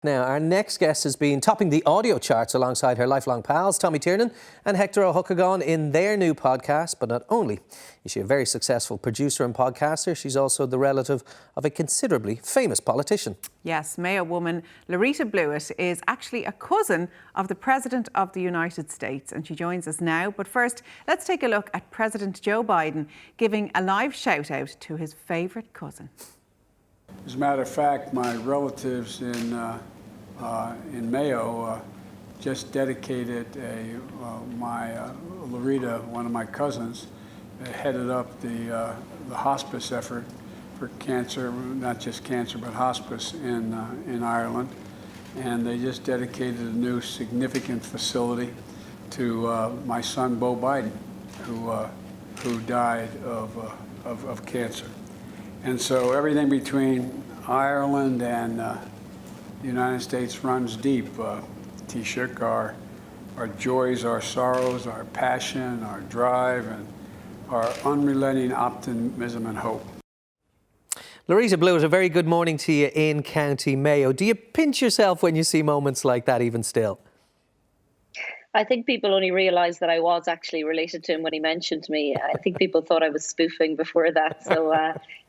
Now, our next guest has been topping the audio charts alongside her lifelong pals, Tommy Tiernan and Hector O'hEeochagain, in their new podcast. But not only is she a very successful producer and podcaster, she's also the relative of a considerably famous politician. Yes, Mayo woman Laurita Blewitt is actually a cousin of the President of the United States, and she joins us now. But first, let's take a look at President Joe Biden giving a live shout-out to his favourite cousin. As a matter of fact, my relatives in Mayo just dedicated Laurita, one of my cousins, headed up the hospice effort for cancer, not just cancer, but hospice in Ireland. And they just dedicated a new significant facility to my son, Beau Biden, who died of cancer. And so everything between Ireland and the United States runs deep. Taoiseach, our joys, our sorrows, our passion, our drive, and our unrelenting optimism and hope. Laurita Blewitt, a very good morning to you in County Mayo. Do you pinch yourself when you see moments like that even still? I think people only realised that I was actually related to him when he mentioned me. I think people thought I was spoofing before that. So,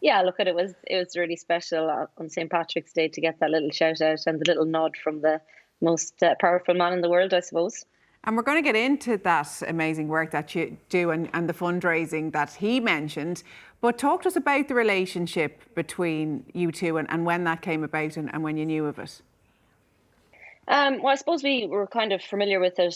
yeah, look, it was really special on St. Patrick's Day to get that little shout out and the little nod from the most powerful man in the world, I suppose. And we're going to get into that amazing work that you do and the fundraising that he mentioned. But talk to us about the relationship between you two and when that came about and when you knew of it. Well, I suppose we were kind of familiar with it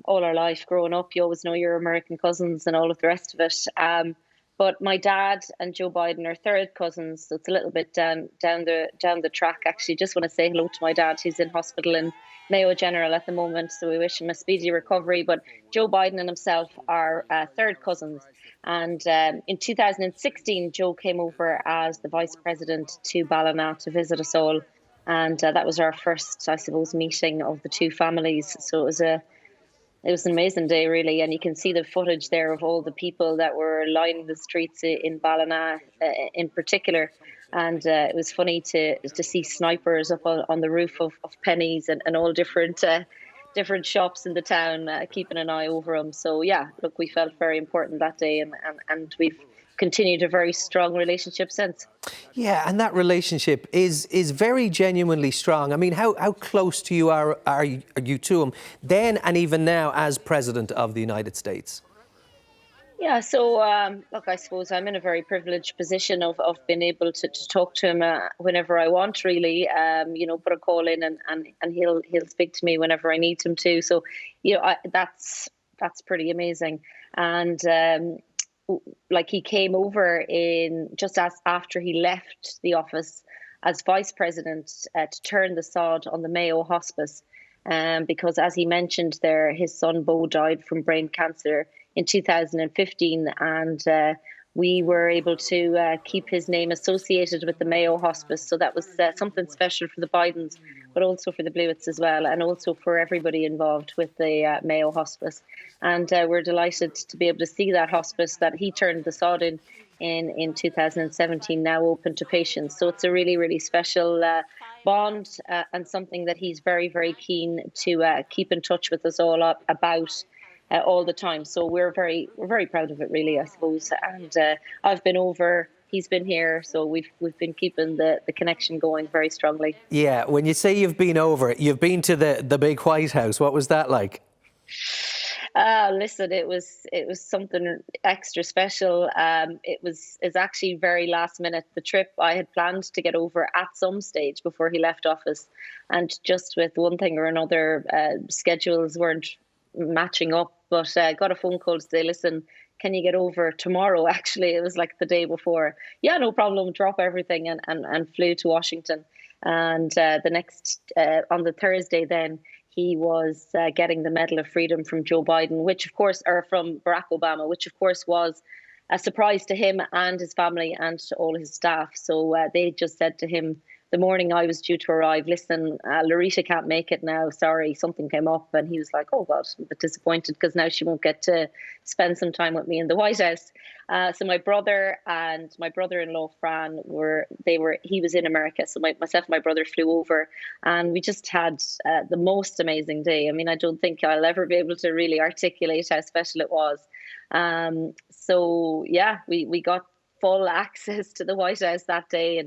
all our life growing up. You always know your American cousins and all of the rest of it. But my dad and Joe Biden are third cousins, so it's a little bit down the track. Actually, just want to say hello to my dad. He's in hospital in Mayo General at the moment, so we wish him a speedy recovery. But Joe Biden and himself are third cousins. And in 2016, Joe came over as the vice president to Ballina to visit us all. And that was our first, I suppose, meeting of the two families. So it was an amazing day, really. And you can see the footage there of all the people that were lining the streets in Ballina in particular. And it was funny to see snipers up on the roof of Pennies and all different shops in the town, keeping an eye over them. So, yeah, look, we felt very important that day and we've continued a very strong relationship since. Yeah, and that relationship is very genuinely strong. I mean, how close to you are you to him then and even now as President of the United States? Yeah, so look, I suppose I'm in a very privileged position of being able to talk to him whenever I want, really. Put a call in and he'll speak to me whenever I need him to. So, that's pretty amazing. And like he came in just after he left the office as vice president to turn the sod on the Mayo hospice, because as he mentioned there, his son Beau died from brain cancer in 2015, and we were able to keep his name associated with the Mayo hospice. So that was something special for the Bidens, but also for the Blewitts as well, and also for everybody involved with the Mayo hospice. And we're delighted to be able to see that hospice that he turned the sod in 2017, now open to patients. So it's a really, really special bond and something that he's very, very keen to keep in touch with us all about all the time. So we're very proud of it, really, I suppose. And I've been over, he's been here, so we've been keeping the connection going very strongly. Yeah, when you say you've been over, you've been to the big White House. What was that like? Listen, it was something extra special. It's actually very last minute. The trip I had planned to get over at some stage before he left office, and just with one thing or another, schedules weren't matching up. But I got a phone call to say, listen, can you get over tomorrow? Actually, it was like the day before. Yeah, no problem. Drop everything and flew to Washington. And the next on the Thursday, then he was getting the Medal of Freedom from Joe Biden, from Barack Obama, which of course was a surprise to him and his family and to all his staff. So they just said to him the morning I was due to arrive, listen, Laurita can't make it now. Sorry, something came up. And he was like, oh, God, I'm a bit disappointed because now she won't get to spend some time with me in the White House. So my brother and my brother-in-law, Fran, he was in America. So myself and my brother flew over, and we just had the most amazing day. I mean, I don't think I'll ever be able to really articulate how special it was. So yeah, we got full access to the White House that day,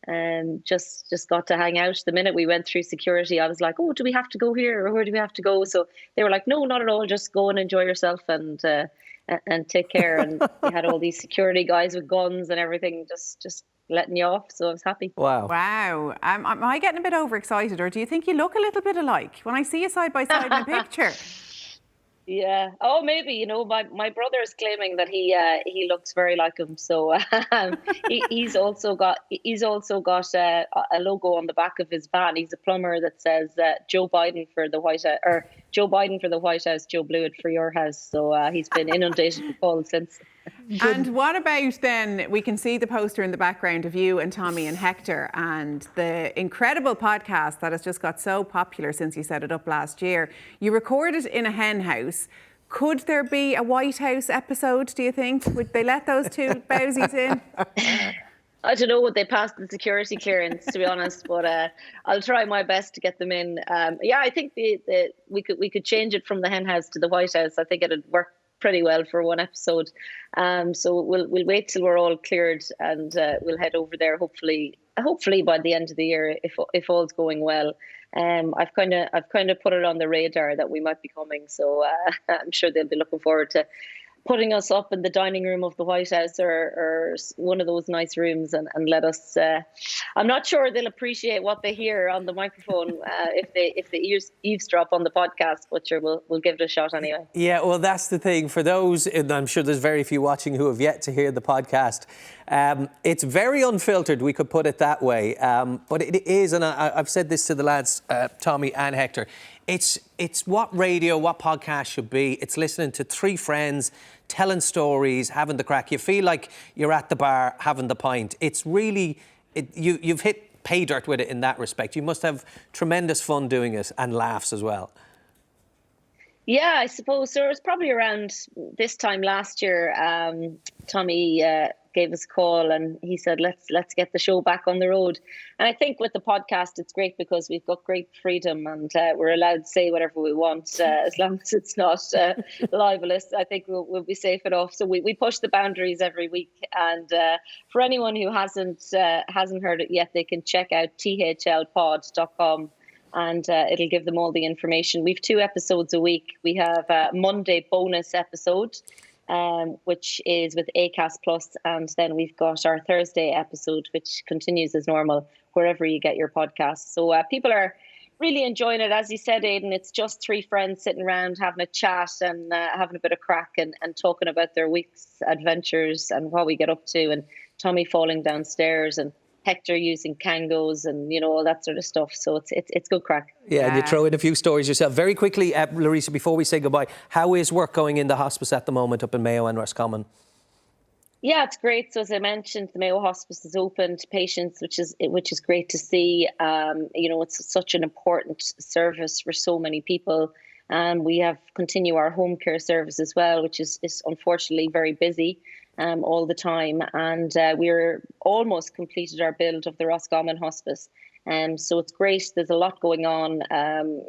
and just got to hang out. The minute we went through security, I was like, oh, do we have to go here, or where do we have to go? So they were like, no, not at all, just go and enjoy yourself and take care. And we had all these security guys with guns and everything, just letting you off. So I was happy. Wow. Am I getting a bit overexcited, or do you think you look a little bit alike when I see you side by side in a picture? Yeah. Oh, maybe. You know, my brother is claiming that he looks very like him. So he's also got a logo on the back of his van. He's a plumber that says Joe Biden for the White House, or Joe Biden for the White House, Joe Blewitt for your house. So he's been inundated with calls since. And what about then, we can see the poster in the background of you and Tommy and Hector and the incredible podcast that has just got so popular since you set it up last year. You recorded in a hen house. Could there be a White House episode, do you think? Would they let those two bowsies in? I don't know, would they pass the security clearance, to be honest, but I'll try my best to get them in. Yeah, I think we could change it from the hen house to the White House. I think it'd work pretty well for one episode. So we'll wait till we're all cleared, and we'll head over there. Hopefully by the end of the year, if all's going well. I've kind of put it on the radar that we might be coming. So I'm sure they'll be looking forward to putting us up in the dining room of the White House, or one of those nice rooms, and let us. I'm not sure they'll appreciate what they hear on the microphone if they eavesdrop on the podcast, but sure, we'll give it a shot anyway. Yeah, well, that's the thing. For those, and I'm sure there's very few watching who have yet to hear the podcast, it's very unfiltered, we could put it that way. But it is, and I've said this to the lads, Tommy and Hector, it's what radio, what podcast should be. It's listening to three friends, telling stories, having the crack. You feel like you're at the bar having the pint. It's really, you've hit pay dirt with it in that respect. You must have tremendous fun doing it, and laughs as well. Yeah, I suppose so. It was probably around this time last year. Tommy gave us a call and he said, let's get the show back on the road. And I think with the podcast, it's great because we've got great freedom, and we're allowed to say whatever we want, as long as it's not libelous. I think we'll be safe enough. So we push the boundaries every week. And for anyone who hasn't heard it yet, they can check out thlpod.com. And it'll give them all the information. We've 2 episodes a week. We have a Monday bonus episode, which is with Acast Plus, and then we've got our Thursday episode, which continues as normal wherever you get your podcasts. So people are really enjoying it. As you said, Aidan, it's just 3 friends sitting around having a chat and having a bit of crack and talking about their week's adventures and what we get up to, and Tommy falling downstairs and Hector using Kangos and, you know, all that sort of stuff. So it's good crack. Yeah, and you throw in a few stories yourself. Very quickly, Laurita, before we say goodbye, how is work going in the hospice at the moment up in Mayo and Roscommon? Yeah, it's great. So as I mentioned, the Mayo Hospice is open to patients, which is great to see. You know, it's such an important service for so many people. We have continue our home care service as well, which is unfortunately very busy all the time. And we're almost completed our build of the Roscommon Hospice. So it's great. There's a lot going on.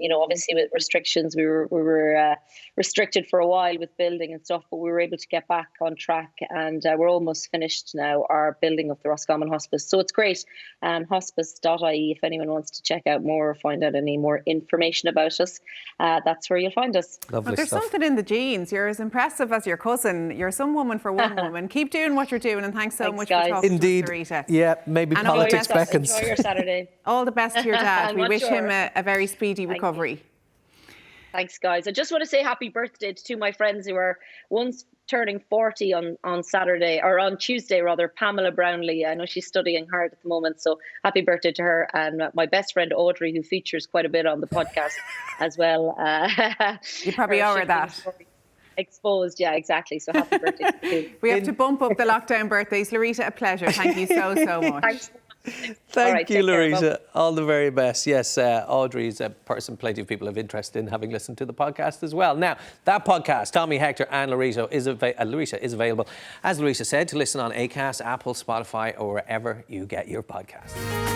You know, obviously with restrictions, we were restricted for a while with building and stuff, but we were able to get back on track, and we're almost finished now, our building of the Roscommon Hospice. So it's great. Hospice.ie, if anyone wants to check out more or find out any more information about us, that's where you'll find us. Lovely well, there's stuff. something in the genes. You're as impressive as your cousin. You're some woman for one woman. Keep doing what you're doing, and thanks so much guys. for talking Indeed. to us, Laurita. Yeah, maybe And politics beckons. Enjoy your Saturday. All the best to your dad. We wish him a very speedy Thank recovery. you. Thanks, guys. I just want to say happy birthday to 2 of my friends who are one's turning 40 on Saturday, or on Tuesday rather, Pamela Brownlee. I know she's studying hard at the moment, so happy birthday to her. And my best friend Audrey, who features quite a bit on the podcast as well. You probably owe her that. Exposed, yeah, exactly. So happy birthday to you. We have to bump up the lockdown birthdays. Laurita, a pleasure. Thank you so much. Thanks so much. Thank you, Laurita. All the very best. Yes, Audrey's a person plenty of people have interest in, having listened to the podcast as well. Now, that podcast, Tommy, Hector and Laurita is available, as Laurita said, to listen on Acast, Apple, Spotify or wherever you get your podcasts.